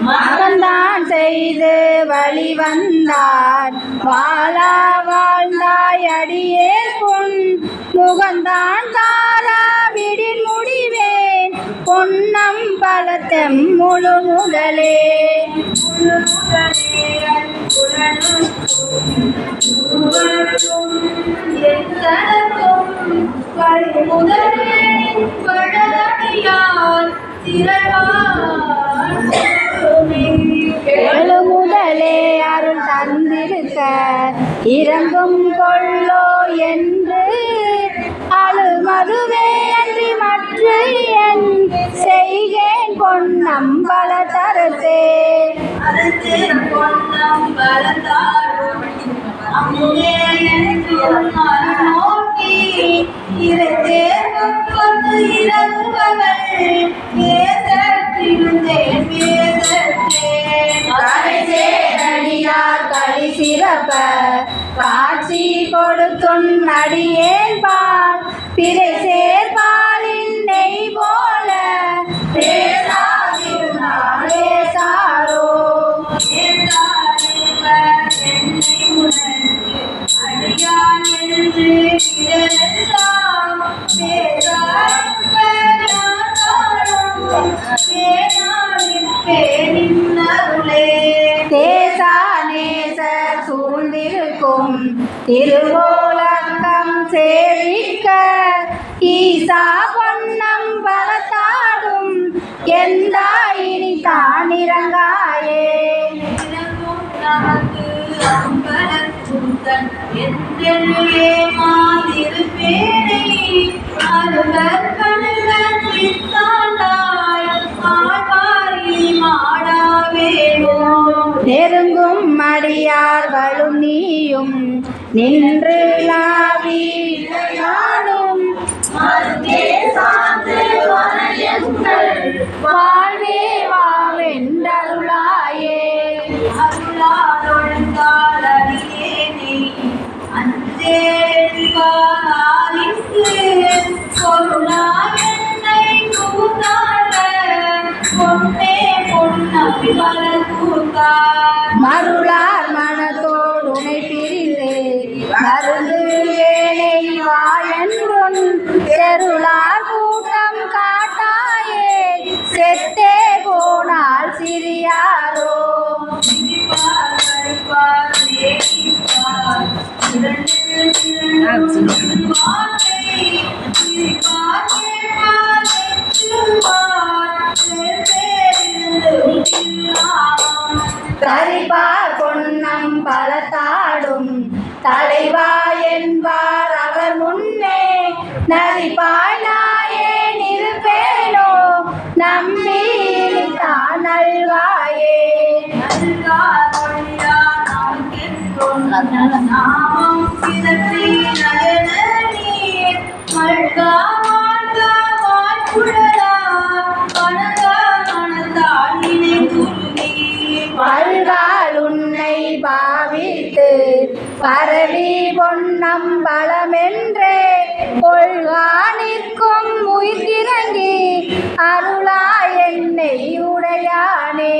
மகந்தான் செய்து வழி வந்தார் வாழா வாழ்ந்தாய் அடியே பொன் முகந்தான் தாரா விடின் முடிவேன் பொன்னம் பலத்தெம் முழு முதலே எழுமுதலே அருள் தந்திருக்க இறங்கும் கொள்ளோ என்று அழுமதுவே அன்றி மற்ற என் செய்கேன் பொன்னம் பல தரத்தே பொன்னம் பல தாரும் அங்கே எனக்கு நோக்கி இறந்தே கொண்டு இறங்குபவள் பேசற்றிருந்தேன் பேசற்றேன் களி சிறப்ப காட்சி கொடுத்துன் அடியேன் பால் பிறை சேர்பாலின் நெய் போல பேசாதிருந்தாளே சாரோ என்னை உணர்ந்து அடியான் என்று இதெல்லாம் தேசா நேசர் சூழ்ந்திருக்கும் திருவோலக்கம் சேவிக்க ஈசா பொன்னம் பலத்தாடும் எந்தாயினி தானிறங்காயே நமக்கு அம்பலத்துத்தன் என்றே மாதிருப்பேனை அருகர் கண்கள் வித்தாண்டாய் ஆழ்வாரி மாடாவேனோ நெருங்கும் அடியார்களும் நீயும் நின்று லாவி நாடும் மருந்தே சார்ந்து வரையுங்கள் வாழ்வே வாவென்றருளாயே அருளாதொழுந்தால் அடியேனே அஞ்சேற்காரிக்கு பொருளாய் என்னை கூத்தாட பொன்னே பொன்னி வளர்த்தார் மருளார் மனத்தோடுனை பிரிந்து மருந்து வேலை வாயன்றொன் தெருளார் கூட்டம் காட்டாயே செத்தே போனால் சிறியாரோ தரிபார் பொன்னம் பலத்தாடும் தலைவா என்பார் அவர் முன்னே நரிபாய் நாயே நிருப்பேனோ நம்பி தான் நல்வாயே நாமம் சிதற்றி நயன நீர் மல்கா மாட்டா வாய்ப்புழலா வணங்கா மனத்தால் நினைத்துருகி பல்கால் உன்னை பாவித்து பரவி பொன்னம் பலமென்றே கொள்கா நிற்கும் உயிர்கிறங்கி அருளா என்னை உடையானே